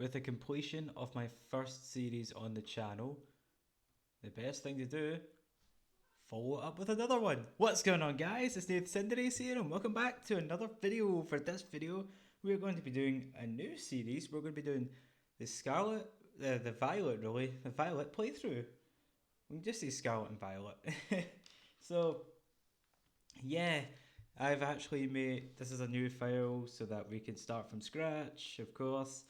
with the completion of my first series on the channel, the best thing to do, follow it up with another one. What's going on, guys? It's Nathan Cinderace here, and welcome back to another video. For this video, we're going to be doing a new series. We're going to be doing the the Violet playthrough. We can just say Scarlet and Violet. So, yeah, I've actually made, this is a new file so that we can start from scratch, of course.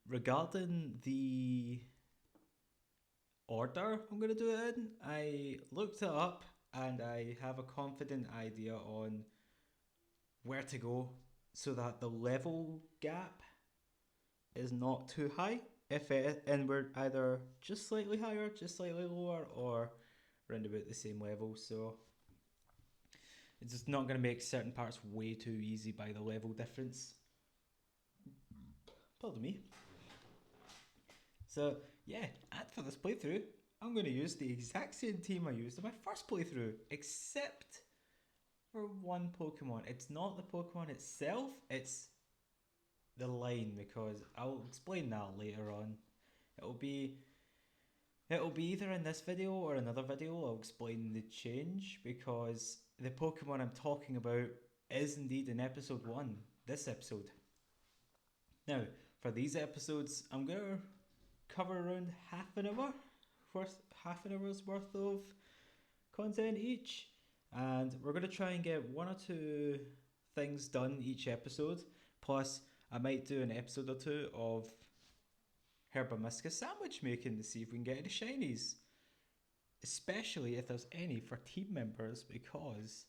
Regarding the order I'm going to do it in, I looked it up and I have a confident idea on where to go so that the level gap is not too high. And we're either just slightly higher, just slightly lower, or around about the same level. So it's just not going to make certain parts way too easy by the level difference. Pardon me. So yeah, and for this playthrough, I'm going to use the exact same team I used in my first playthrough, except for one Pokemon. It's not the Pokemon itself, it's the line, because I'll explain that later on. It'll be either in this video or another video. I'll explain the change, because the Pokemon I'm talking about is indeed in episode 1, this episode. Now, for these episodes, I'm going to cover around half an hour's worth of content each, and we're going to try and get 1 or 2 things done each episode, plus I might do an episode or 2 of Herbamiscus sandwich making to see if we can get any shinies, especially if there's any for team members, because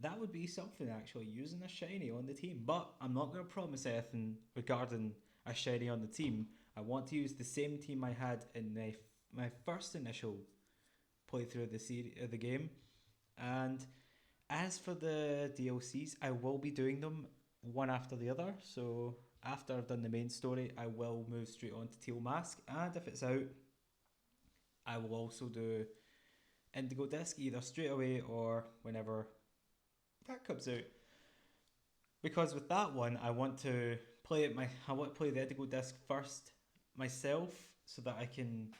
that would be something, actually, using a shiny on the team. But I'm not going to promise anything regarding a shiny on the team. I want to use the same team I had in my first initial playthrough of the game. And as for the DLCs, I will be doing them one after the other. So after I've done the main story, I will move straight on to Teal Mask. And if it's out, I will also do Indigo Disk either straight away or whenever that comes out. Because with that one, I want to play the Indigo Disk first myself, so that I can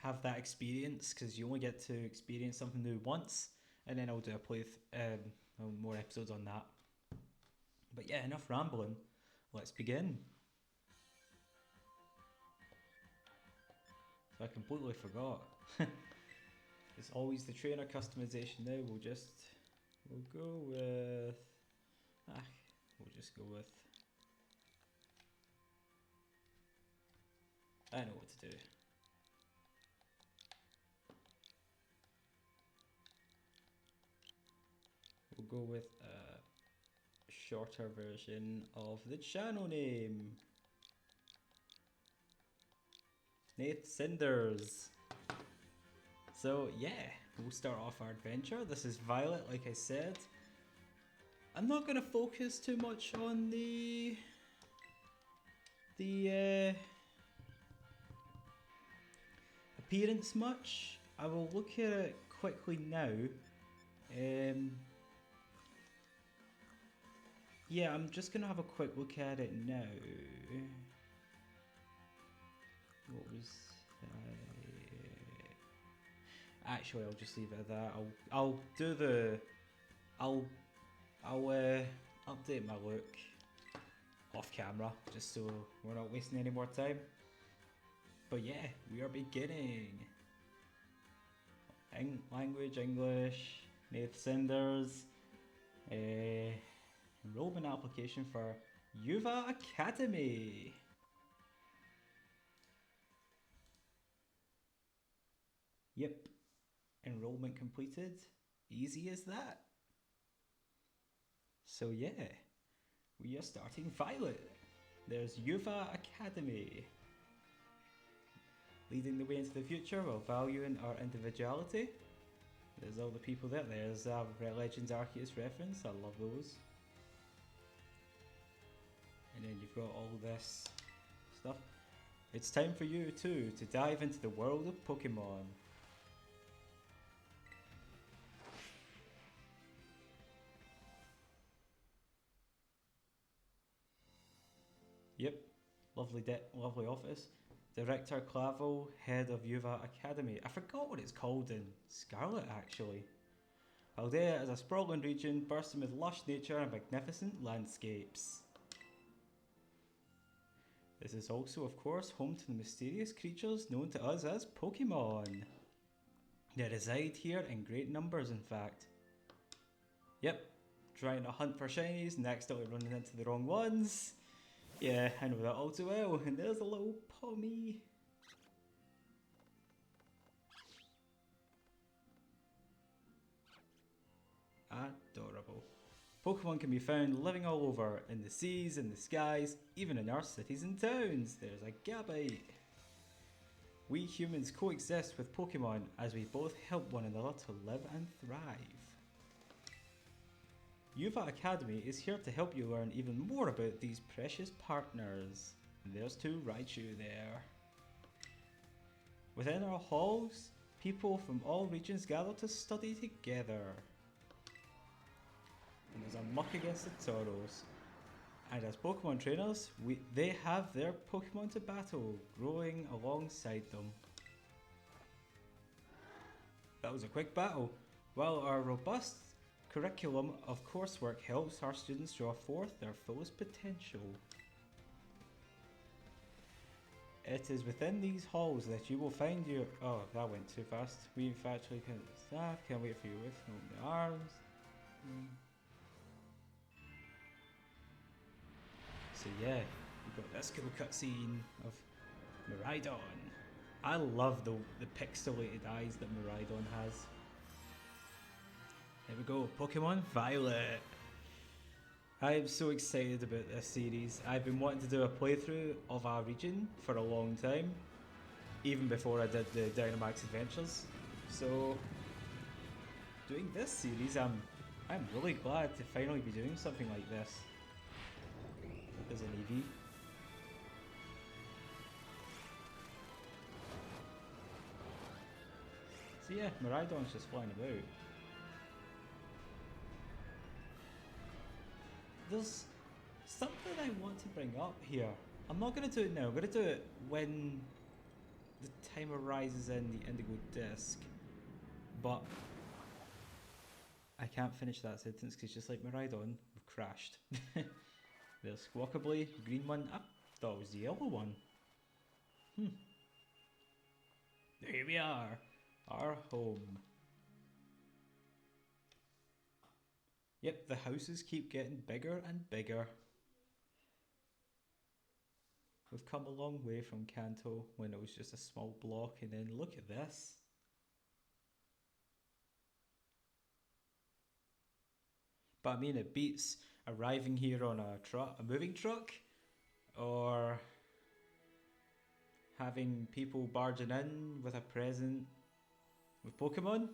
have that experience, because you only get to experience something new once, and then I'll do more episodes on that. But yeah, enough rambling. Let's begin. So I completely forgot. It's always the trainer customization now. We'll go with I know what to do. We'll go with a shorter version of the channel name. Nath Cinders. So yeah, we'll start off our adventure. This is Violet, like I said. I'm not going to focus too much on the appearance much. I will look at it quickly now. Yeah, I'm just gonna have a quick look at it now. What was actually, I'll just leave it at that. I'll update my look off camera, just so we're not wasting any more time. But yeah, we are beginning. Language English, Nath Cinders. Enrollment application for UVA Academy. Yep, enrollment completed. Easy as that. So yeah, we are starting Violet. There's UVA Academy. Leading the way into the future while valuing our individuality. There's all the people there. There's Legends Arceus reference. I love those. And then you've got all this stuff. It's time for you too to dive into the world of Pokemon. Yep, lovely office. Director Clavell, head of UVA Academy. I forgot what it's called in Scarlet actually. Paldea is a sprawling region bursting with lush nature and magnificent landscapes. This is also, of course, home to the mysterious creatures known to us as Pokémon. They reside here in great numbers, in fact. Yep, trying to hunt for shinies and accidentally running into the wrong ones. Yeah, I know that all too well. And there's a little Pommy. Adorable. Pokemon can be found living all over, in the seas, in the skies, even in our cities and towns. There's a Gabite. We humans coexist with Pokemon as we both help one another to live and thrive. UVA Academy is here to help you learn even more about these precious partners. And there's two Raichu there. Within our halls, people from all regions gather to study together. And there's a muck against the Tauros. And as Pokemon trainers, they have their Pokemon to battle, growing alongside them. That was a quick battle. While our robust curriculum of coursework helps our students draw forth their fullest potential. It is within these halls that you will find your... Oh, that went too fast. We infatuate staff, can't wait for you with open arms. So yeah, we've got this cool cutscene of Miraidon. I love the pixelated eyes that Miraidon has. There we go, Pokemon Violet. I am so excited about this series. I've been wanting to do a playthrough of our region for a long time, even before I did the Dynamax Adventures. So, doing this series, I'm really glad to finally be doing something like this. There's an Eevee. So yeah, Miraidon's just flying about. There's something I want to bring up here. I'm not going to do it now. I'm going to do it when the timer rises in the Indigo Disk. But I can't finish that sentence because just like Miraidon, we've crashed. There's Squawkably, green one. I thought it was the yellow one. Here we are, our home. Yep, the houses keep getting bigger and bigger. We've come a long way from Kanto when it was just a small block, and then look at this. But I mean, it beats arriving here on a moving truck, or having people barging in with a present with Pokemon.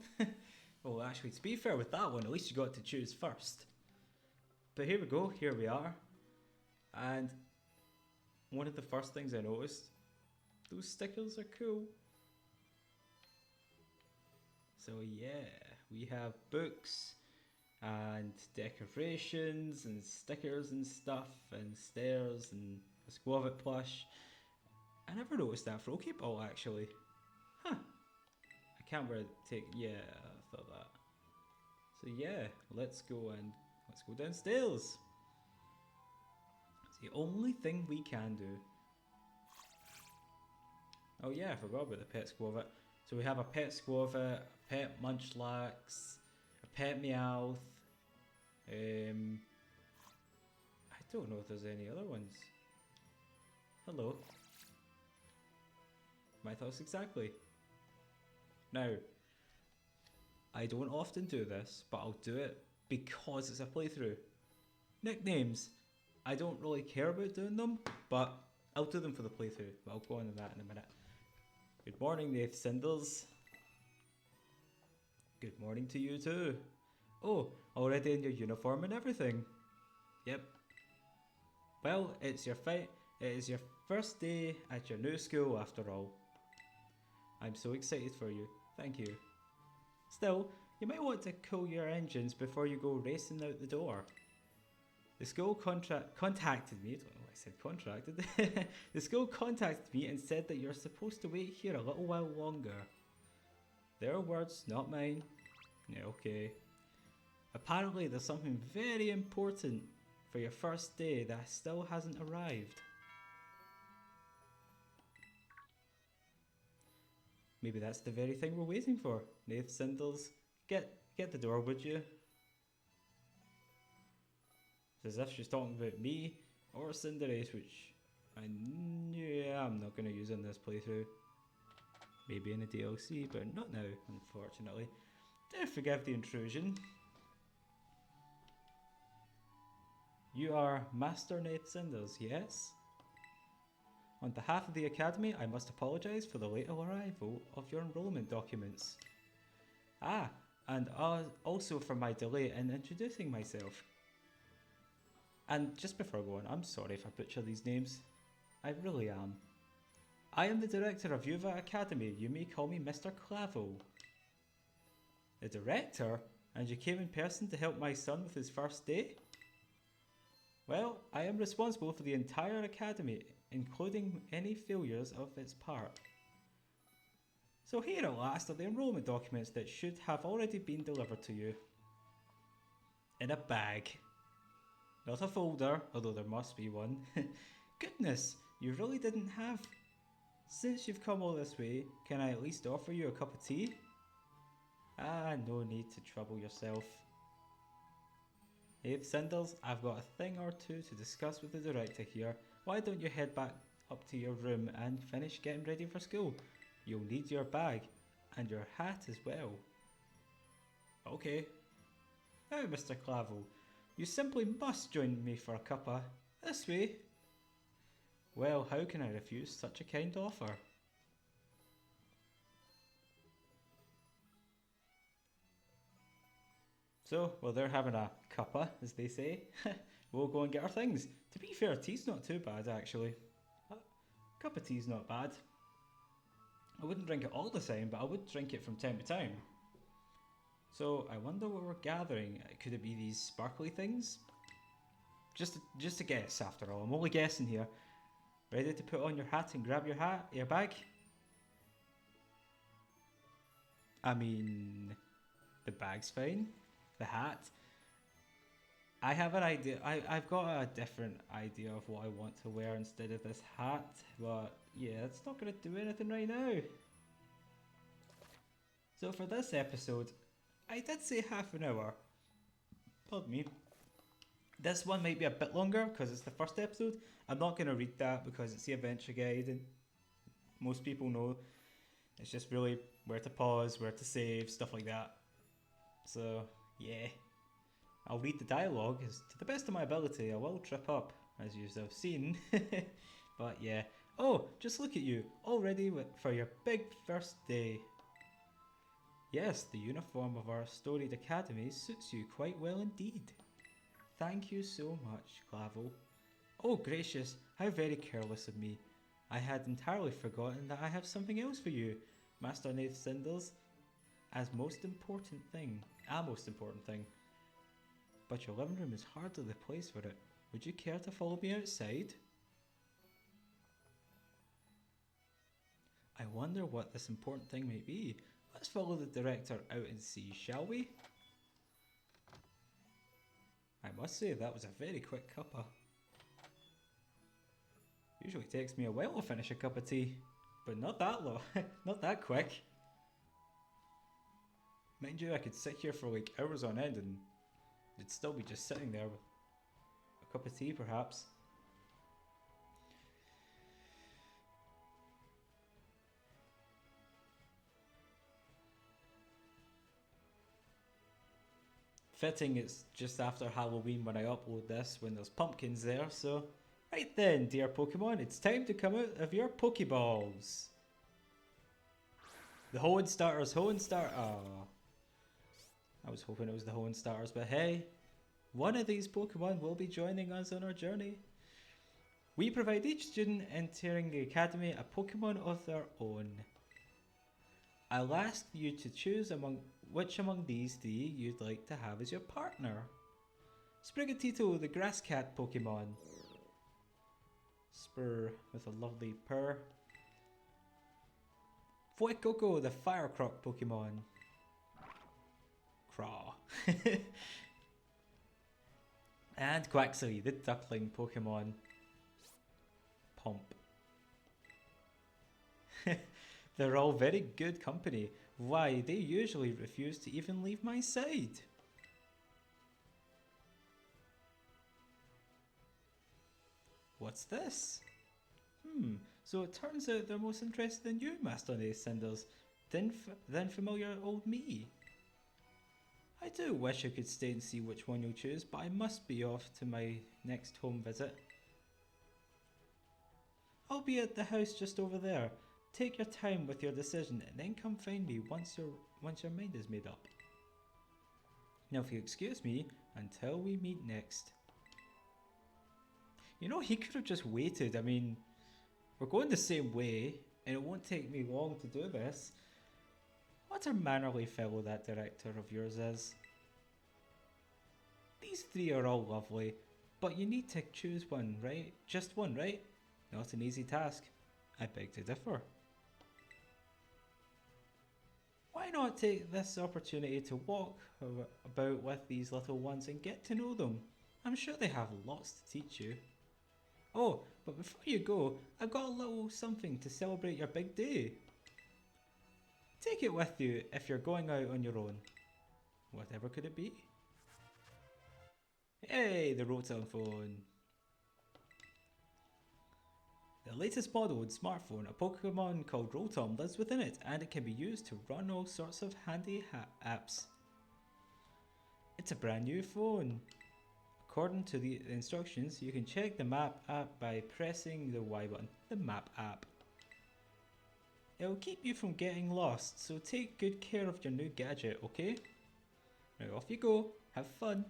Well, actually, to be fair with that one, at least you got to choose first. But here we go, here we are. And one of the first things I noticed, those stickers are cool. So yeah, we have books and decorations and stickers and stuff and stairs and a Squavit plush. I never noticed that Froakyball actually. Huh. I can't really take... Yeah, I thought that. So yeah, let's go downstairs. It's the only thing we can do. Oh yeah, I forgot about the pet Squavit. So we have a pet Squavit, a pet Munchlax, a pet Meowth. I don't know if there's any other ones. Hello. My thoughts exactly. Now, I don't often do this, but I'll do it because it's a playthrough. Nicknames. I don't really care about doing them, but I'll do them for the playthrough. But I'll go on to that in a minute. Good morning, Nath Cinders. Good morning to you too. Oh, already in your uniform and everything. Yep. Well, it is your first day at your new school after all. I'm so excited for you. Thank you. Still, you might want to cool your engines before you go racing out the door. The school contacted me, I don't know why I said contracted. The school contacted me and said that you're supposed to wait here a little while longer. Their words, not mine. Yeah, okay. Apparently there's something very important for your first day that still hasn't arrived. Maybe that's the very thing we're waiting for. Nath Sindles, get the door, would you? It's as if she's talking about me or Cinderace, which I'm not going to use in this playthrough. Maybe in a DLC, but not now, unfortunately. Do forgive the intrusion. You are Master Nath Sindles, yes? On behalf of the Academy, I must apologise for the late arrival of your enrolment documents. And also for my delay in introducing myself. And just before I go on, I'm sorry if I butcher these names. I really am. I am the director of UVA Academy. You may call me Mr. Clavell. The director? And you came in person to help my son with his first day? Well, I am responsible for the entire academy, including any failures of its part. So here at last are the enrolment documents that should have already been delivered to you. In a bag. Not a folder, although there must be one. Goodness, you really didn't have. Since you've come all this way, can I at least offer you a cup of tea? No need to trouble yourself. Hey, Sindles, I've got a thing or two to discuss with the director here. Why don't you head back up to your room and finish getting ready for school? You'll need your bag, and your hat as well. Okay. Now, Mr. Clavell, you simply must join me for a cuppa. This way. Well, how can I refuse such a kind offer? So, while they're having a cuppa, as they say, we'll go and get our things. To be fair, tea's not too bad, actually. A cup of tea's not bad. I wouldn't drink it all the time, but I would drink it from time to time. So, I wonder what we're gathering. Could it be these sparkly things? Just a guess, after all. I'm only guessing here. Ready to put on your hat and grab your bag? I mean, the bag's fine. The hat. I have an idea. I've got a different idea of what I want to wear instead of this hat. But yeah, it's not going to do anything right now. So for this episode, I did say half an hour. Pardon me. This one might be a bit longer because it's the first episode. I'm not going to read that because it's the adventure guide and most people know it's just really where to pause, where to save, stuff like that. So yeah, I'll read the dialogue as to the best of my ability. I will trip up, as you have seen. But yeah. Oh, just look at you, all ready for your big first day. Yes, the uniform of our storied academy suits you quite well indeed. Thank you so much, Clavell. Oh gracious, how very careless of me. I had entirely forgotten that I have something else for you, Master Nath Sindles, a most important thing. But your living room is hardly the place for it. Would you care to follow me outside? I wonder what this important thing may be. Let's follow the director out and see, shall we? I must say that was a very quick cuppa. Usually takes me a while to finish a cup of tea, but not that long, not that quick. Mind you, I could sit here for like hours on end and it'd still be just sitting there with a cup of tea perhaps. Fitting it's just after Halloween when I upload this, when there's pumpkins there, so... Right then, dear Pokemon, it's time to come out of your Pokeballs. The Hoenn Starters, oh. I was hoping it was the Hoenn Starters, but hey, one of these Pokemon will be joining us on our journey. We provide each student entering the Academy a Pokemon of their own. I'll ask you to choose which among these three you'd like to have as your partner. Sprigatito, the Grass Cat Pokemon. Spur with a lovely purr. Fuecoco, the fire croc Pokemon. Craw. And Quaxly, the duckling Pokemon. Pomp. They're all very good company. Why, they usually refuse to even leave my side. What's this? So it turns out they're most interested in you, Master Ace Cinders, than familiar old me. I do wish I could stay and see which one you'll choose, but I must be off to my next home visit. I'll be at the house just over there. Take your time with your decision and then come find me once your mind is made up. Now if you excuse me until we meet next. You know, he could have just waited. I mean, we're going the same way and it won't take me long to do this. What a mannerly fellow that director of yours is. These three are all lovely, but you need to choose one, right? Just one, right? Not an easy task. I beg to differ. Why not take this opportunity to walk about with these little ones and get to know them? I'm sure they have lots to teach you. Oh, but before you go, I've got a little something to celebrate your big day. Take it with you if you're going out on your own. Whatever could it be? Hey, the Rotom phone. The latest modeled smartphone, a Pokemon called Rotom lives within it, and it can be used to run all sorts of handy apps. It's a brand new phone. According to the instructions, you can check the map app by pressing the Y button, the map app. It'll keep you from getting lost, so take good care of your new gadget, okay? Now off you go, have fun.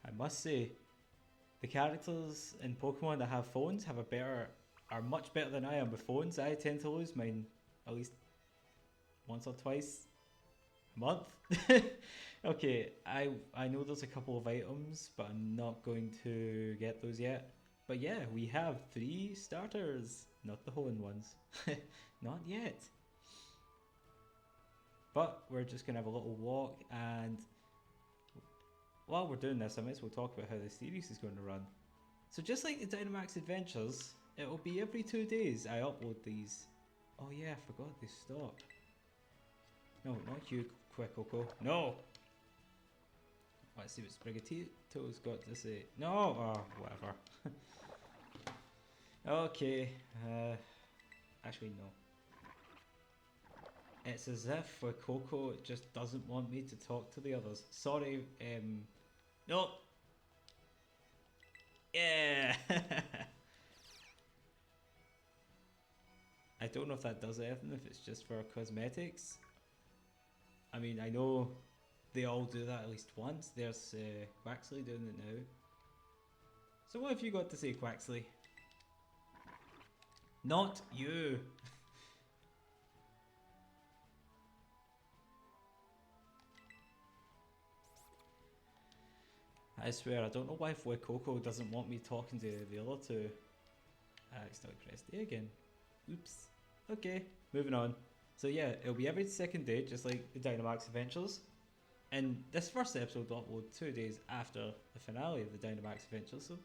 I must say, the characters in Pokemon that have phones are much better than I am with phones. I tend to lose mine at least once or twice a month. Okay, I know there's a couple of items, but I'm not going to get those yet. But yeah, we have 3 starters, not the Hoenn ones. Not yet. But we're just going to have a little walk, and while we're doing this, I might as well talk about how the series is going to run. So just like the Dynamax Adventures, it will be every 2 days I upload these. Oh yeah, I forgot they stop. No, not you, Fuecoco. No! Let's see what Sprigatito's got to say. No! Oh, whatever. Okay. Actually, no. It's as if Fuecoco just doesn't want me to talk to the others. Sorry, no! Yeah! I don't know if that does anything, if it's just for cosmetics. I mean, I know they all do that at least once. There's Quaxly doing it now. So what have you got to say, Quaxly? Not you! I swear, I don't know why Fuecoco doesn't want me talking to the other 2. I accidentally pressed A again. Oops. Okay, moving on. So yeah, it'll be every 2nd day, just like the Dynamax Adventures. And this first episode will upload 2 days after the finale of the Dynamax Adventures, so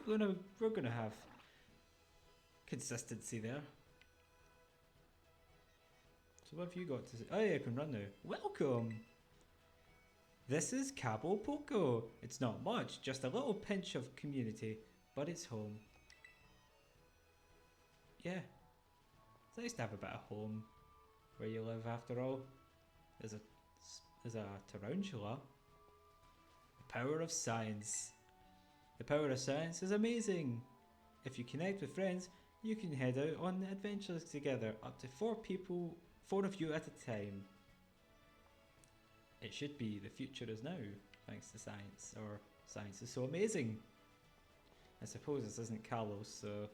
we're gonna have consistency there. So what have you got to say? Oh yeah, I can run now. Welcome! This is Cabo Poco. It's not much, just a little pinch of community, but it's home. Yeah, it's nice to have a bit of home where you live after all. There's a tarantula. The power of science. The power of science is amazing. If you connect with friends, you can head out on adventures together, up to 4 of you at a time. It should be the future is now, thanks to science, or science is so amazing. I suppose this isn't Kalos, so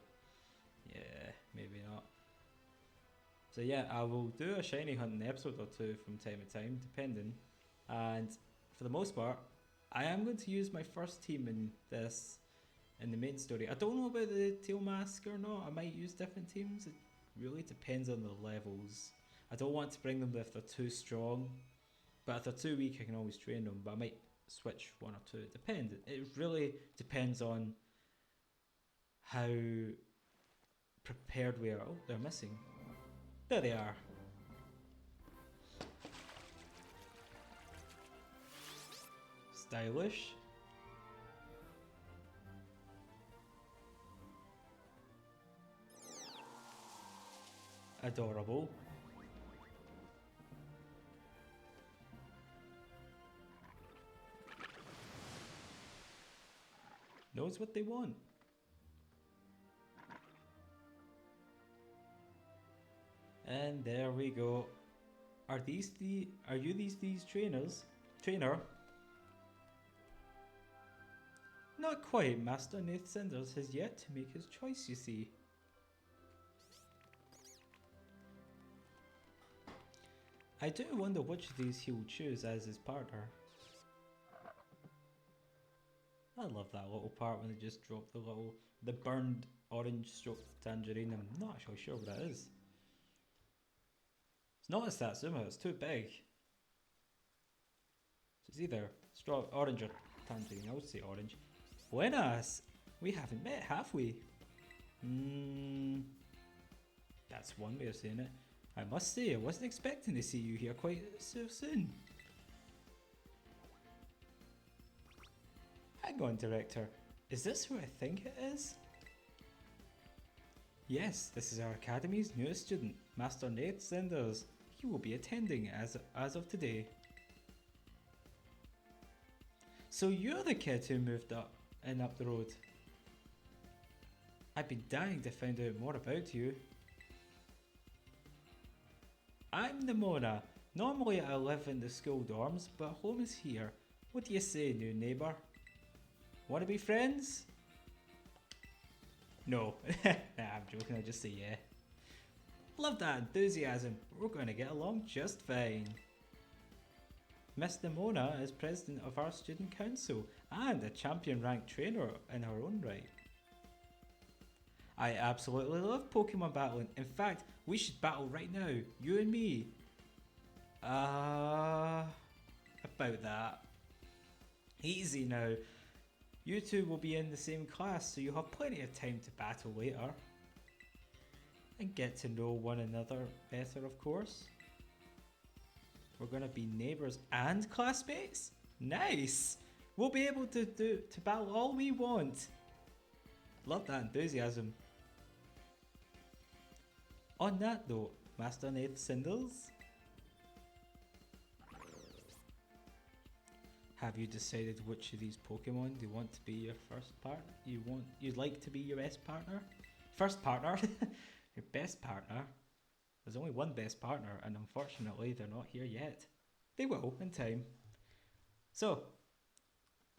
yeah, maybe not. So yeah, I will do a shiny hunting episode or 2 from time to time, depending. And for the most part, I am going to use my first team in this in the main story. I don't know about the Teal Mask or not. I might use different teams. It really depends on the levels. I don't want to bring them if they're too strong, but if they're too weak, I can always train them. But I might switch one or two. It depends. It really depends on how prepared we are. Oh, they're missing. There they are. Stylish. Adorable. Knows what they want. And there we go. Are you these trainers? Trainer? Not quite. Master Nath Cinders has yet to make his choice, you see. I do wonder which of these he will choose as his partner. I love that little part when they just drop the burned orange stroke tangerine. I'm not actually sure what that is. It's not a Satsuma, it's too big. So it's either orange or tangerine. I would say orange. Buenas! We haven't met, have we? That's one way of saying it. I must say, I wasn't expecting to see you here quite so soon. Hang on, Director. Is this who I think it is? Yes, this is our Academy's newest student, Master Nath Cinders. He will be attending as of today. So you're the kid who moved up the road. I've been dying to find out more about you. I'm Nemona. Normally I live in the school dorms, but home is here. What do you say, new neighbour? Wanna be friends? No. Nah, I'm joking, I'll just say yeah. Love that enthusiasm. We're going to get along just fine. Miss Nemona is president of our student council and a champion ranked trainer in her own right. I absolutely love Pokemon battling. In fact, we should battle right now, you and me. About that. Easy now. You two will be in the same class, so you'll have plenty of time to battle later. And get to know one another better, of course. We're gonna be neighbours and classmates? Nice! We'll be able to battle all we want. Love that enthusiasm. On that note, Master Nath Cinders, have you decided which of these Pokemon do you want to be your first partner? You'd like to be your best partner? First partner? Your best partner? There's only one best partner, and unfortunately they're not here yet. They will in time. So,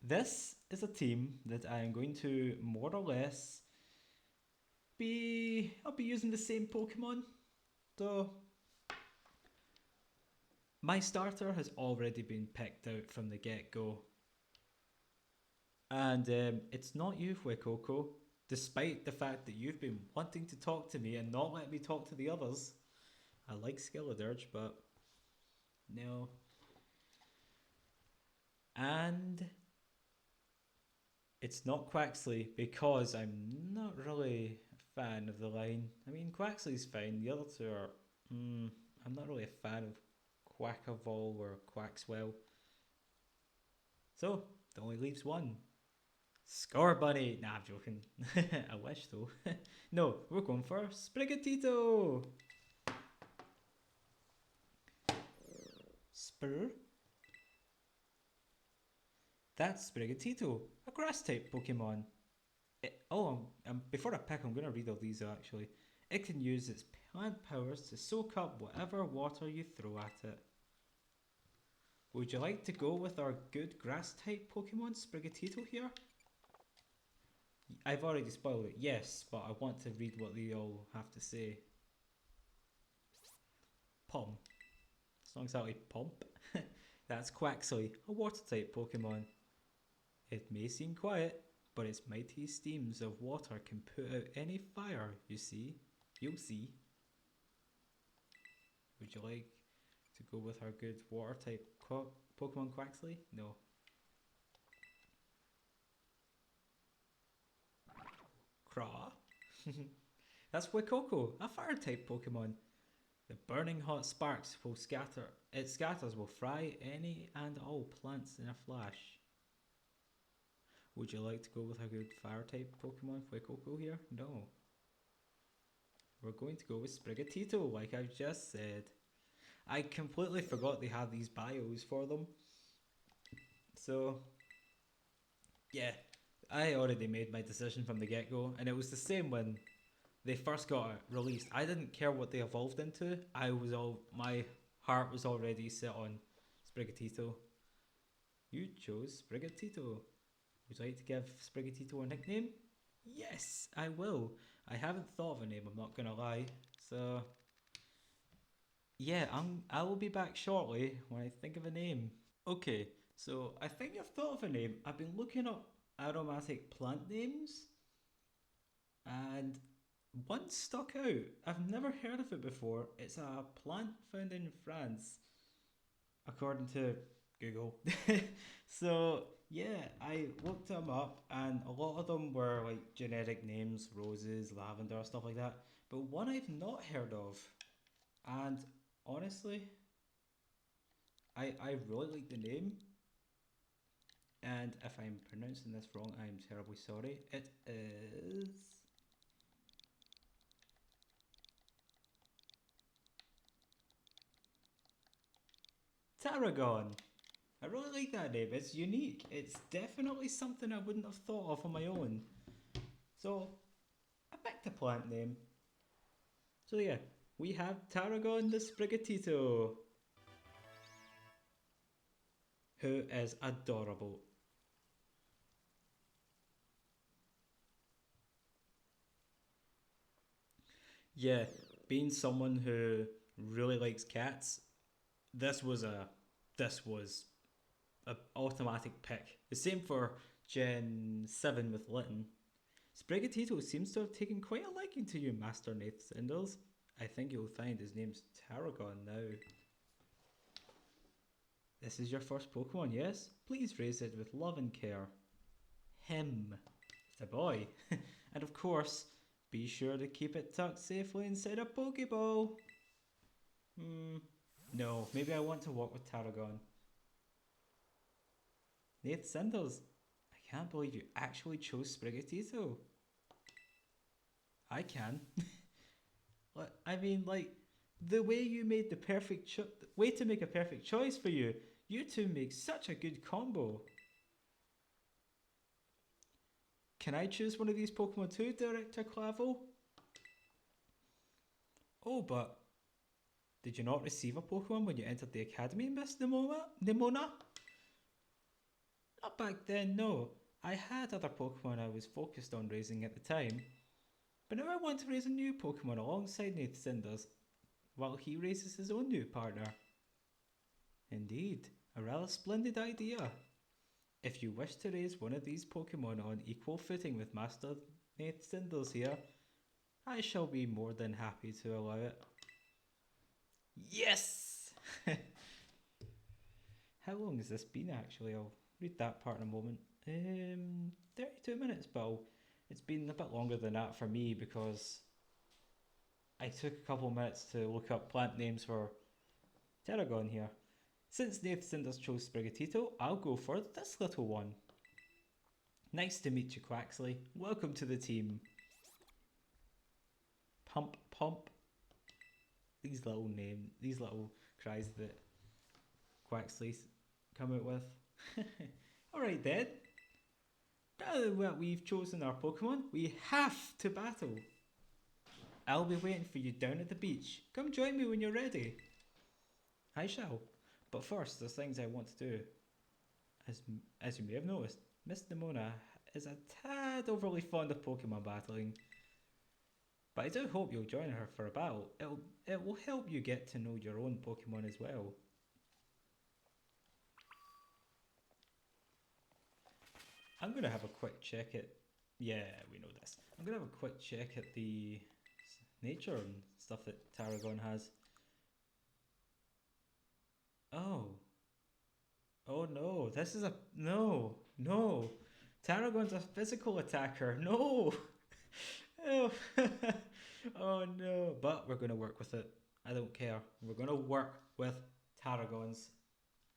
this is a team that I am going to more or less I'll be using the same Pokemon. So my starter has already been picked out from the get-go. And it's not you, Fuecoco, despite the fact that you've been wanting to talk to me and not let me talk to the others. I like Skeledirge, but no. And it's not Quaxly because I'm not really a fan of the line. I mean, Quaxly's fine. The other two are... I'm not really a fan of Quackavol or Quaxwell. So, it only leaves one. Score Bunny! Nah, I'm joking. I wish though. No, we're going for Sprigatito! Spur? That's Sprigatito, a grass-type Pokemon. Before I pick, I'm going to read all these actually. It can use its plant powers to soak up whatever water you throw at it. Would you like to go with our good grass-type Pokemon, Sprigatito here? I've already spoiled it, yes, but I want to read what they all have to say. Pom. It's not exactly Pomp. That's Quaxly, a water-type Pokemon. It may seem quiet, but its mighty steams of water can put out any fire, you see. You'll see. Would you like to go with our good water type Pokemon Quaxly? No. Craw. That's Fuecoco, a fire type Pokemon. The burning hot sparks will scatter. It scatters will fry any and all plants in a flash. Would you like to go with a good fire type Pokemon Fuecoco here? No. We're going to go with Sprigatito, like I've just said. I completely forgot they had these bios for them. So, yeah, I already made my decision from the get-go, and it was the same when they first got it released. I didn't care what they evolved into. My heart was already set on Sprigatito. You chose Sprigatito. Would you like to give Sprigatito a nickname? Yes, I will. I haven't thought of a name, I'm not gonna lie. So, yeah, I will be back shortly when I think of a name. Okay, so I think I've thought of a name. I've been looking up aromatic plant names, and one stuck out. I've never heard of it before. It's a plant found in France, according to Google. So yeah, I looked them up, and a lot of them were like generic names, roses, lavender, stuff like that. But one I've not heard of, and honestly, I really like the name. And if I'm pronouncing this wrong, I'm terribly sorry. It is Tarragon. I really like that name. It's unique. It's definitely something I wouldn't have thought of on my own. So, I picked a plant name. So yeah, we have Tarragon the Sprigatito, who is adorable. Yeah, being someone who really likes cats, this was a this was a automatic pick. The same for Gen 7 with Litten. Sprigatito seems to have taken quite a liking to you, Master Nath Cinders. I think you'll find his name's Tarragon now. This is your first Pokemon, yes? Please raise it with love and care. Him. It's a boy. And of course, be sure to keep it tucked safely inside a Pokeball. No, maybe I want to walk with Tarragon. Nath Cinders, I can't believe you actually chose Sprigatito. I can. I mean, like, the way you made the perfect way to make a perfect choice for you. You two make such a good combo. Can I choose one of these Pokemon too, Director Clavell? Oh, but did you not receive a Pokemon when you entered the Academy, Miss Nemona? Not back then, no. I had other Pokemon I was focused on raising at the time. But now I want to raise a new Pokemon alongside Nath Cinders, while he raises his own new partner. Indeed, a rather splendid idea. If you wish to raise one of these Pokemon on equal footing with Master Nath Cinders here, I shall be more than happy to allow it. Yes! How long has this been actually? I'll read that part in a moment. 32 minutes, but it's been a bit longer than that for me because I took a couple of minutes to look up plant names for Tarragon here. Since Nath Cinders chose Sprigatito, I'll go for this little one. Nice to meet you, Quaxly. Welcome to the team. Pump, pump. These little cries that Quaxly's come out with. Alright then. Now that we've chosen our Pokemon, we have to battle. I'll be waiting for you down at the beach. Come join me when you're ready. I shall. But first, there's things I want to do. As you may have noticed, Miss Nemona is a tad overly fond of Pokemon battling. But I do hope you'll join her for a battle. It will help you get to know your own Pokemon as well. I'm going to have a quick check at... Yeah, we know this. I'm going to have a quick check at the nature and stuff that Tarragon has. Oh. Oh no, this is a... No, no. Tarragon's a physical attacker. No. Oh. Oh no. But we're going to work with it. I don't care. We're going to work with Tarragon's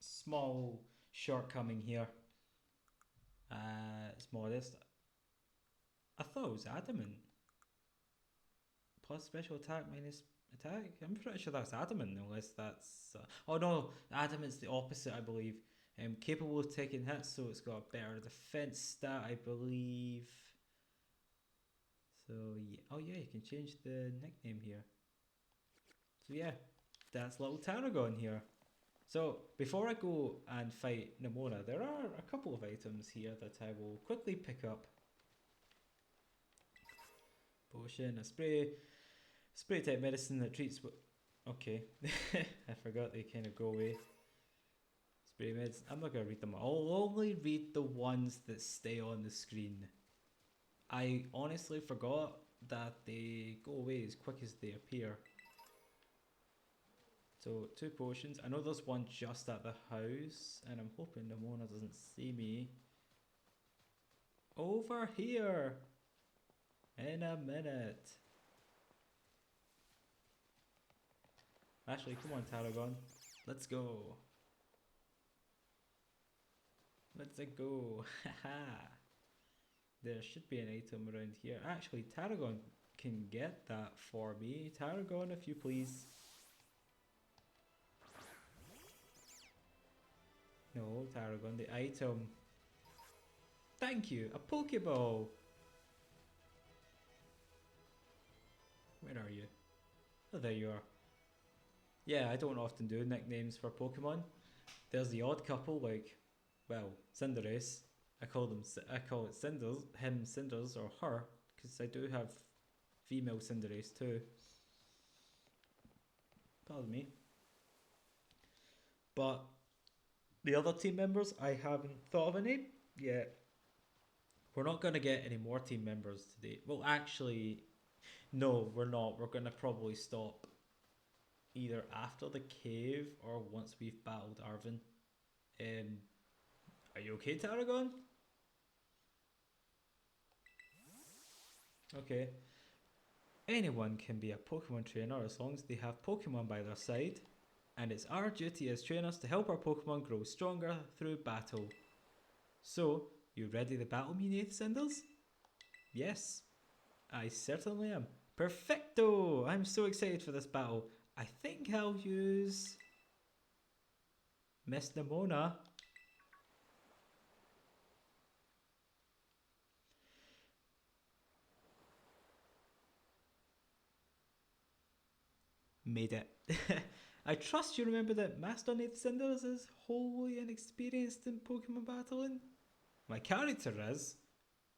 small shortcoming here. It's modest. I thought it was adamant. Plus special attack minus attack. I'm pretty sure that's adamant, unless that's. Oh no, adamant's the opposite, I believe. Capable of taking hits, so it's got a better defense stat, I believe. So yeah. Oh yeah, you can change the nickname here. So yeah, that's little Tarragon here. So before I go and fight Nemona, there are a couple of items here that I will quickly pick up. Potion, a spray type medicine that treats... Okay, I forgot they kind of go away. Spray meds, I'm not going to read them all. I'll only read the ones that stay on the screen. I honestly forgot that they go away as quick as they appear. So 2 potions. I know there's one just at the house, and I'm hoping Nemona doesn't see me. Over here! In a minute. Actually, come on, Tarragon. Let's go. Let's go. Haha. There should be an item around here. Actually, Tarragon can get that for me. Tarragon, if you please. No, Tarragon, the item. Thank you, a Pokeball. Where are you? Oh, there you are. Yeah, I don't often do nicknames for Pokemon. There's the odd couple, like, well, Cinderace. I call it Cinders, him Cinders or her, because I do have female Cinderace too. Pardon me. But the other team members, I haven't thought of a name yet. We're not going to get any more team members today. Well, actually, no, we're not. We're going to probably stop either after the cave or once we've battled Arvin. Are you okay, Tarragon? Okay. Anyone can be a Pokemon trainer as long as they have Pokemon by their side. And it's our duty as trainers to help our Pokemon grow stronger through battle. So, you ready to battle me, Nath Cinders? Yes, I certainly am. Perfecto! I'm so excited for this battle. I think I'll use Miss Nemona. Made it. I trust you remember that Master Nath Cinders is wholly inexperienced in Pokemon battling. My character is.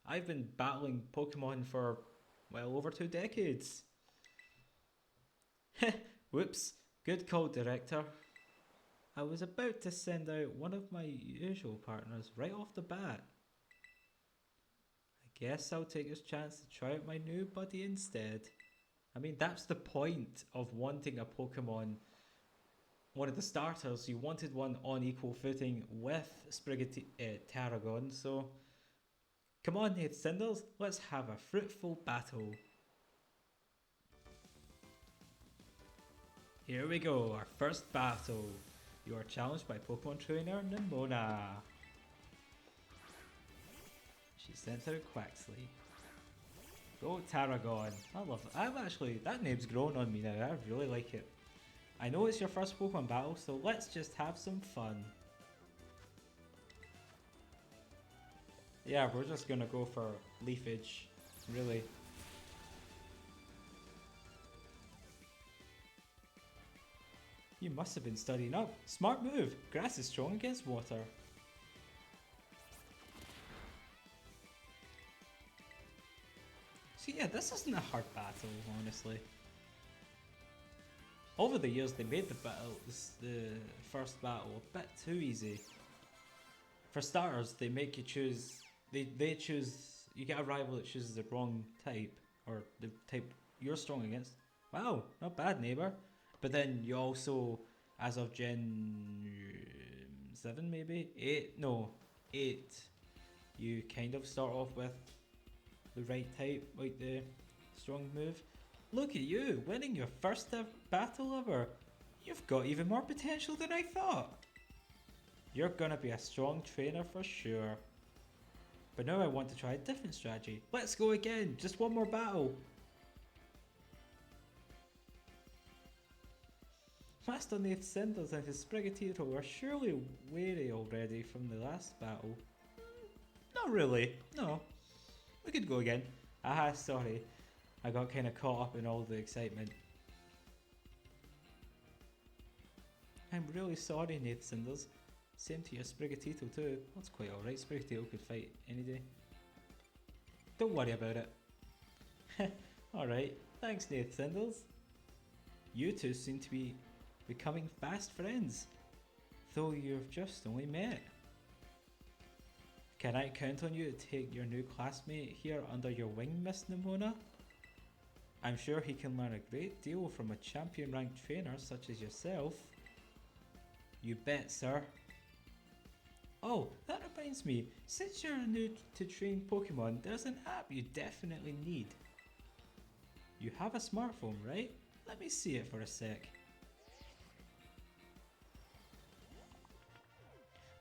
I've been battling Pokemon for, well, over 2 decades. Whoops. Good call, Director. I was about to send out one of my usual partners right off the bat. I guess I'll take this chance to try out my new buddy instead. I mean, that's the point of wanting a Pokemon. One of the starters, you wanted one on equal footing with Tarragon, so come on, Nath Cinders, let's have a fruitful battle. Here we go, our first battle. You are challenged by Pokemon Trainer Nemona. She sent out Quaxly. Go Tarragon. I love it. That name's grown on me now. I really like it. I know it's your first Pokemon battle, so let's just have some fun. Yeah, we're just gonna go for Leafage, really. You must have been studying up. Smart move. Grass is strong against water. So yeah, this isn't a hard battle, honestly. Over the years, they made the first battle a bit too easy. For starters, they make you choose they choose. You get a rival that chooses the wrong type or the type you're strong against. Wow, not bad, neighbor. But then you also, as of Gen 7, maybe 8. No, 8. You kind of start off with the right type, like the strong move. Look at you, winning your first battle ever. You've got even more potential than I thought. You're gonna be a strong trainer for sure. But now I want to try a different strategy. Let's go again, just one more battle. Master Nath Cinders and his Sprigatito were surely wary already from the last battle. Not really, no. We could go again. Ah, sorry. I got kinda caught up in all the excitement. I'm really sorry, Nath Cinders. Same to your Sprigatito too. That's quite alright, Sprigatito could fight any day. Don't worry about it. Alright, thanks Nath Cinders. You two seem to be becoming fast friends, though you've just only met. Can I count on you to take your new classmate here under your wing, Miss Nemona? I'm sure he can learn a great deal from a champion-ranked trainer such as yourself. You bet, sir. Oh, that reminds me, since you're new to train Pokemon, there's an app you definitely need. You have a smartphone, right? Let me see it for a sec.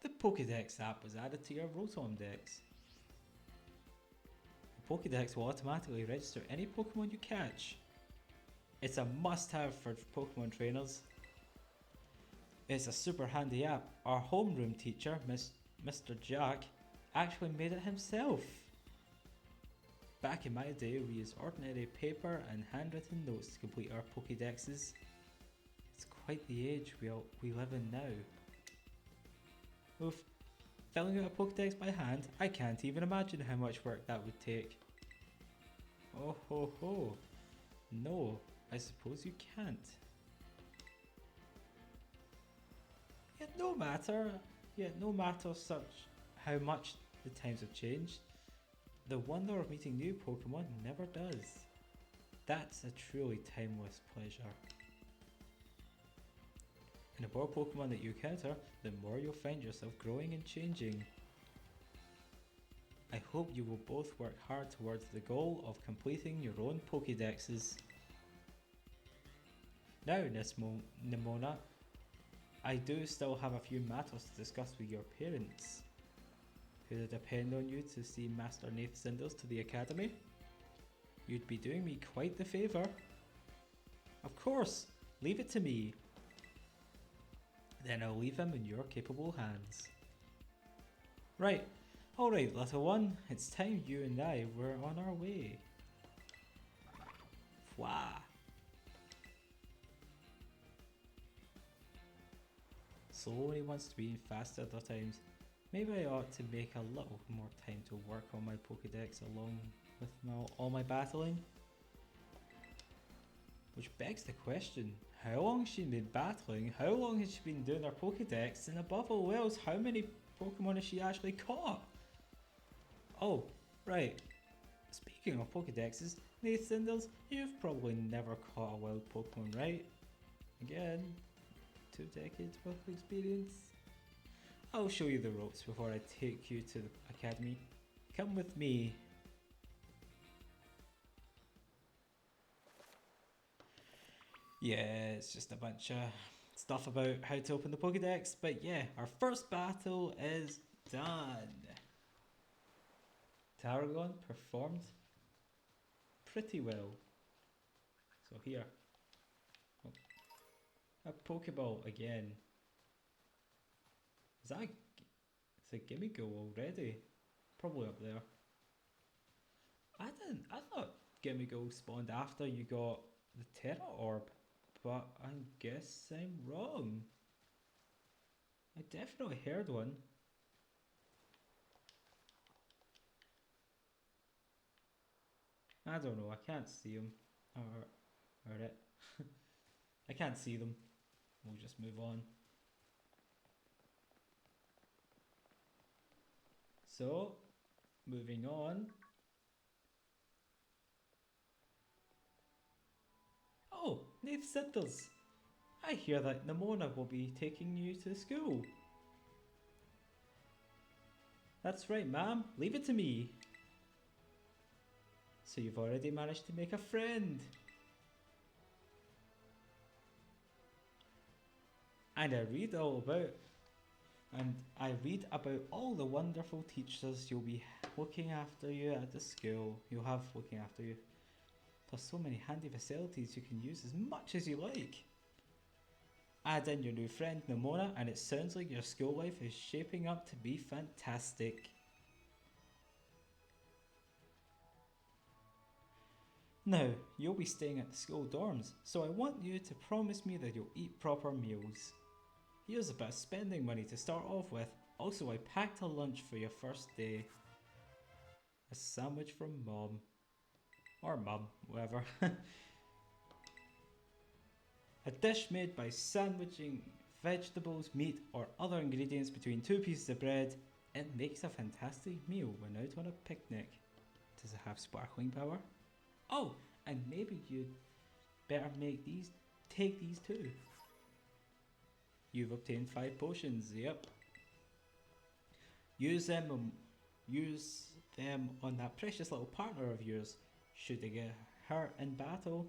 The Pokédex app was added to your Rotom Dex. The Pokédex will automatically register any Pokemon you catch. It's a must-have for Pokemon trainers. It's a super handy app. Our homeroom teacher, Mr. Jack, actually made it himself. Back in my day, we used ordinary paper and handwritten notes to complete our Pokédexes. It's quite the age we live in now. Oof, filling out a Pokédex by hand, I can't even imagine how much work that would take. Oh ho ho. No, I suppose you can't. Yet no matter such how much the times have changed, the wonder of meeting new Pokemon never does. That's a truly timeless pleasure. And the more Pokemon that you encounter, the more you'll find yourself growing and changing. I hope you will both work hard towards the goal of completing your own Pokédexes. Now, Miss Nemona, I do still have a few matters to discuss with your parents. Could I depend on you to see Master Nath Cinders to the Academy? You'd be doing me quite the favour. Of course, leave it to me. Then I'll leave him in your capable hands. Right, alright little one, it's time you and I were on our way. Fwah! Slowly wants to be fast at other times. Maybe I ought to make a little more time to work on my Pokédex along with all my battling. Which begs the question, how long has she been battling, how long has she been doing her Pokédex, and above all else, how many Pokemon has she actually caught? Oh, right. Speaking of Pokédexes, Nath Cinders, you've probably never caught a wild Pokemon, right? Again, 2 decades worth of experience. I'll show you the ropes before I take you to the academy. Come with me. Yeah, it's just a bunch of stuff about how to open the Pokédex, but yeah, our first battle is done. Tarragon performed pretty well. So here, oh, a Pokeball again. Is that it's a gimme go already? Probably up there. I thought gimme go spawned after you got the Terra Orb, but I guess I'm wrong. I definitely heard one. I don't know, I can't see them. Or it. I can't see them. We'll just move on. So, moving on. Oh, Nath Siddles. I hear that Nemona will be taking you to school. That's right, ma'am. Leave it to me. So you've already managed to make a friend. And I read about all the wonderful teachers you'll be looking after you at the school. You'll have looking after you. There's so many handy facilities you can use as much as you like. Add in your new friend Nemona and it sounds like your school life is shaping up to be fantastic. Now, you'll be staying at the school dorms, so I want you to promise me that you'll eat proper meals. Here's a bit of spending money to start off with. Also, I packed a lunch for your first day. A sandwich from Mom. Or Mum, whatever. A dish made by sandwiching vegetables, meat or other ingredients between two pieces of bread. It makes a fantastic meal when out on a picnic. Does it have sparkling power? Oh, and maybe you'd better take these too. You've obtained 5 potions, yep. Use them on that precious little partner of yours, should they get hurt in battle.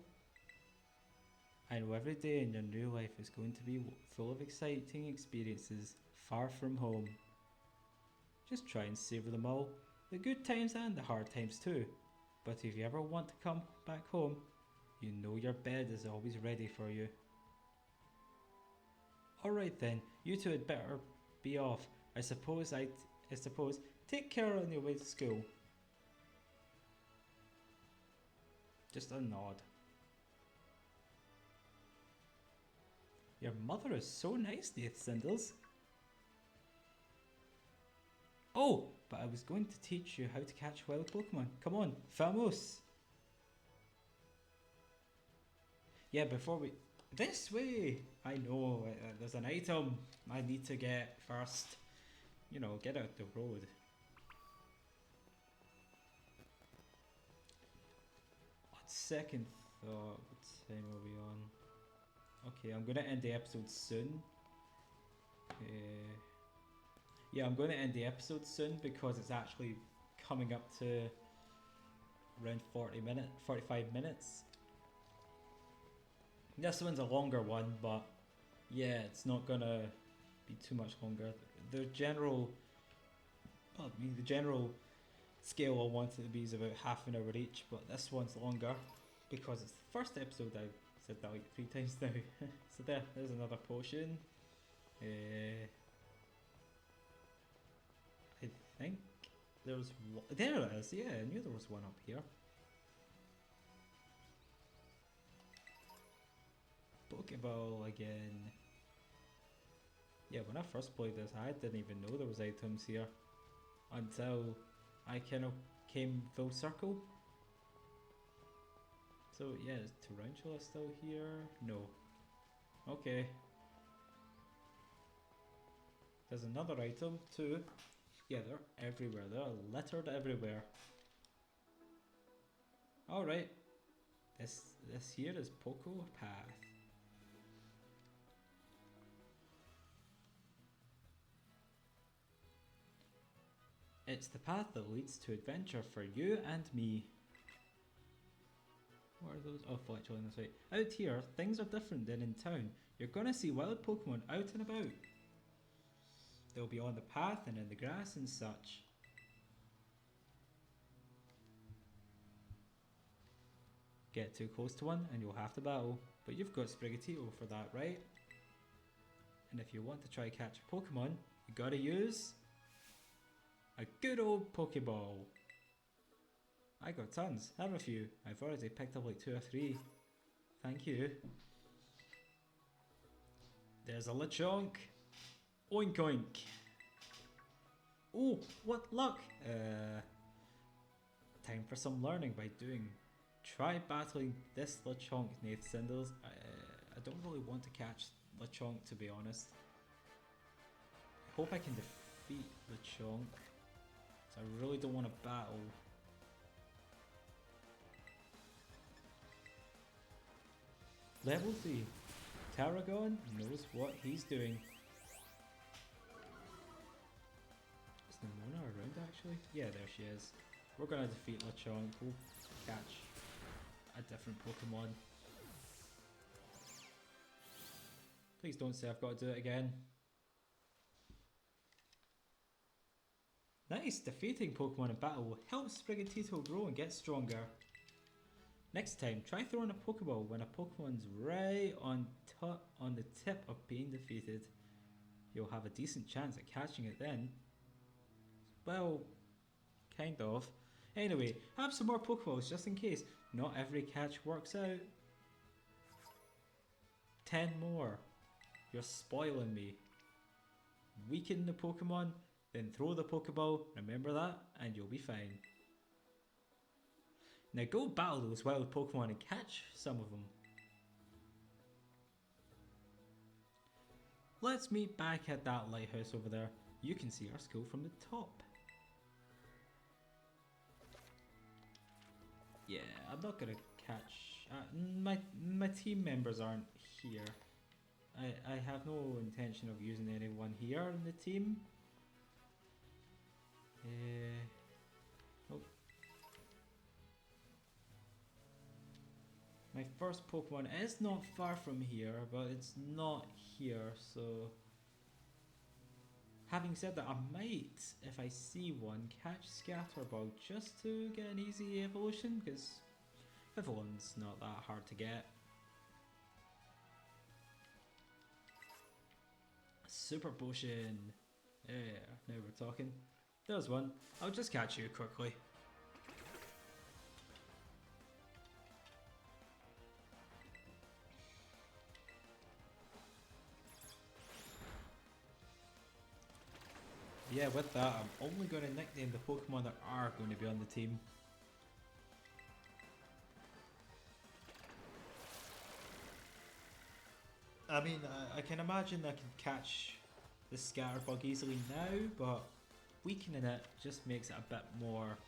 I know every day in your new life is going to be full of exciting experiences, far from home. Just try and savour them all, the good times and the hard times too. But if you ever want to come back home, you know your bed is always ready for you. Alright then, you two had better be off. I suppose take care on your way to school. Just a nod. Your mother is so nice, Nath Sindles. Oh, but I was going to teach you how to catch wild Pokemon. Come on, vamos! Yeah, before we... This way! I know, there's an item I need to get first. You know, get out the road. On second thought, what time are we on? Okay, I'm gonna end the episode soon. Yeah, I'm going to end the episode soon because it's actually coming up to around 45 minutes. This one's a longer one, but yeah, it's not going to be too much longer. The general scale I want it to be is about half an hour each, but this one's longer because it's the first episode. I've said that like 3 times now. So there's another potion. I think there's one. There it is, yeah, I knew there was one up here. Pokeball again. Yeah, when I first played this, I didn't even know there was items here until I kind of came full circle. So yeah, is Tarantula still here? No. Okay. There's another item too. Yeah, they're everywhere. They're littered everywhere. Alright. This here is Poco Path. It's the path that leads to adventure for you and me. What are those? Oh, fletchling this way. Out here, things are different than in town. You're gonna see wild Pokemon out and about. They'll be on the path and in the grass and such. Get too close to one and you'll have to battle, but you've got Sprigatito for that, right? And if you want to try catch a Pokemon, you gotta use a good old Pokeball. I got tons, have a few. I've already picked up like 2 or 3. Thank you. There's a Lechonk. Oink oink. Oh, what luck! Time for some learning by doing. Try battling this Lechonk, Nath Sindles. I don't really want to catch Lechonk, to be honest. I hope I can defeat Lechonk. I really don't want to battle. Level 3. Tarragon knows what he's doing. Is Nemona around actually? Yeah, there she is. We're gonna defeat Lechonk. We'll catch a different Pokemon. Please don't say I've got to do it again. Nice! Defeating Pokemon in battle will help Sprigatito grow and get stronger. Next time, try throwing a Pokeball when a Pokemon's right on the tip of being defeated. You'll have a decent chance at catching it then. Well, kind of. Anyway, have some more Pokeballs just in case. Not every catch works out. 10 more. You're spoiling me. Weaken the Pokemon, then throw the Pokeball. Remember that, and you'll be fine. Now go battle those wild Pokemon and catch some of them. Let's meet back at that lighthouse over there. You can see our school from the top. Yeah, I'm not gonna catch... my team members aren't here. I have no intention of using anyone here in the team. Nope. My first Pokemon is not far from here, but it's not here, so... Having said that, I might, if I see one, catch Scatterbug just to get an easy evolution, because Vivillon's not that hard to get. Super Potion! Yeah, now we're talking. There's one. I'll just catch you quickly. Yeah, with that, I'm only going to nickname the Pokemon that are going to be on the team. I mean, I can imagine I can catch the Scatterbug easily now, but weakening it just makes it a bit more...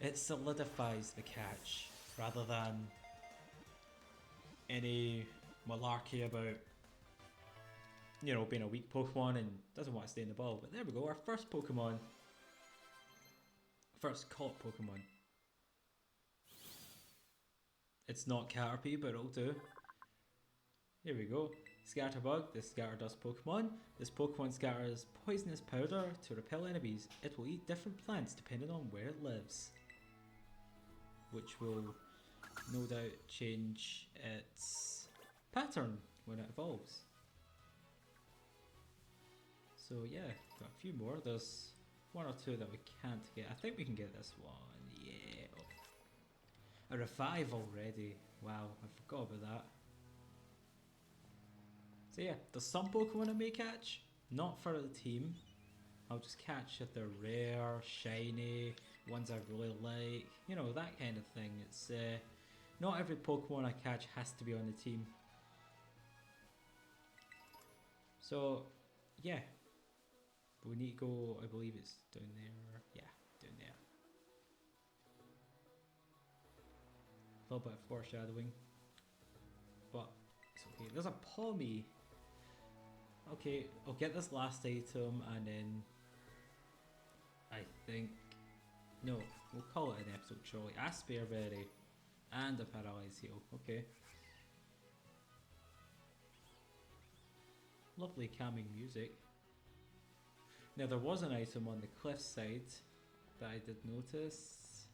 It solidifies the catch, rather than any malarkey about, you know, being a weak Pokemon and doesn't want to stay in the ball. But there we go, our first Pokemon. First caught Pokemon. It's not Caterpie, but it'll do. Here we go. Scatterbug, this Scatterdust Pokemon. This Pokemon scatters poisonous powder to repel enemies. It will eat different plants depending on where it lives, which will no doubt change its pattern when it evolves. So yeah, got a few more. There's one or two that we can't get. I think we can get this one. Yeah. Oh. A revive already. Wow, I forgot about that. So yeah, there's some Pokemon I may catch. Not for the team. I'll just catch if they're rare, shiny, ones I really like. You know, that kind of thing. It's not every Pokemon I catch has to be on the team. So yeah. We need to go, I believe it's down there. Yeah, down there. A little bit of foreshadowing. But it's okay. There's a Pommy. Okay, I'll get this last item and then I think... No, we'll call it an episode surely. A Spearberry and a Paralyze Heal. Okay. Lovely calming music. Now there was an item on the cliff side that I did notice.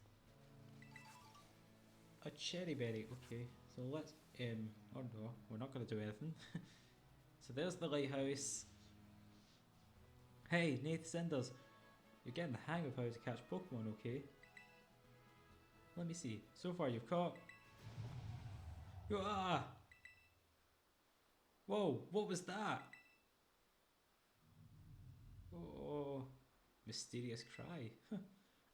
A Cherry Berry, okay. So let's, oh no, we're not going to do anything. So there's the lighthouse. Hey, Nath Cinders, you're getting the hang of how to catch Pokemon, okay? Let me see, so far you've caught... Ah! Whoa, what was that? Oh, mysterious cry.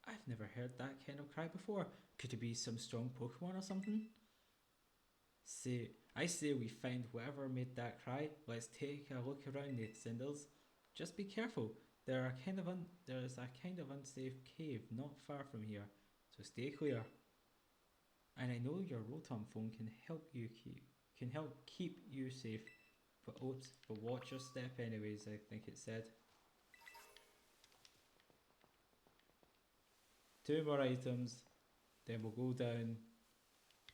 I've never heard that kind of cry before. Could it be some strong Pokemon or something? I say we find whoever made that cry. Let's take a look around, Nath Cinders. Just be careful. There's a kind of unsafe cave not far from here, so stay clear. And I know your Rotom phone can help keep you safe. But watch your step anyways, I think it said. 2 more items, then we'll go down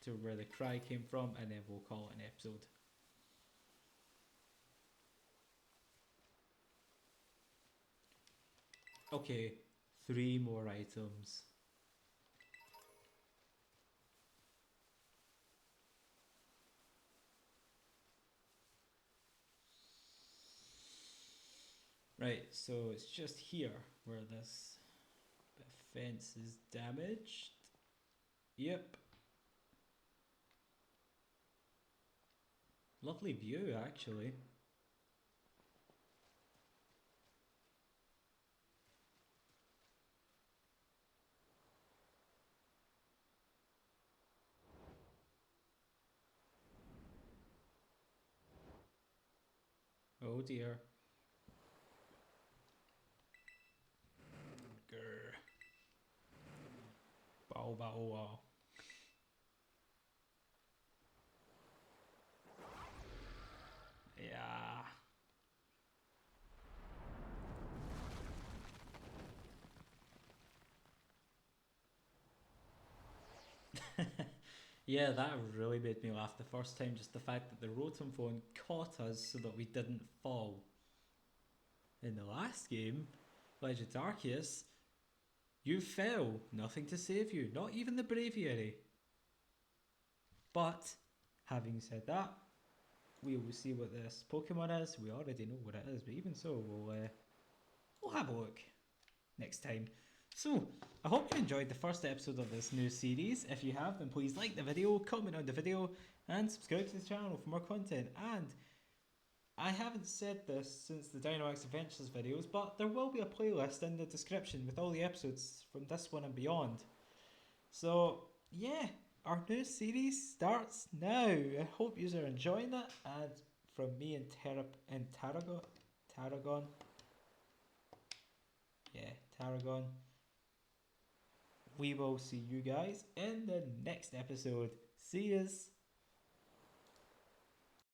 to where the cry came from, and then we'll call it an episode. Okay, 3 more items. Right, so it's just here where this bit of fence is damaged. Yep. Lovely view, actually. Oh dear. Grr. Bow bow wow. Yeah. Yeah, that really made me laugh the first time, just the fact that the Rotom phone caught us so that we didn't fall. In the last game, Legend Arceus, you fell, nothing to save you, not even the Braviary. But, having said that, we will see what this Pokemon is. We already know what it is, but even so, we'll have a look next time. So, I hope you enjoyed the first episode of this new series. If you have, then please like the video, comment on the video, and subscribe to the channel for more content. And I haven't said this since the Dynamax Adventures videos, but there will be a playlist in the description with all the episodes from this one and beyond. So, yeah, our new series starts now. I hope you are enjoying it. And from me and Tarragon. Yeah, Tarragon. We will see you guys in the next episode. See yous.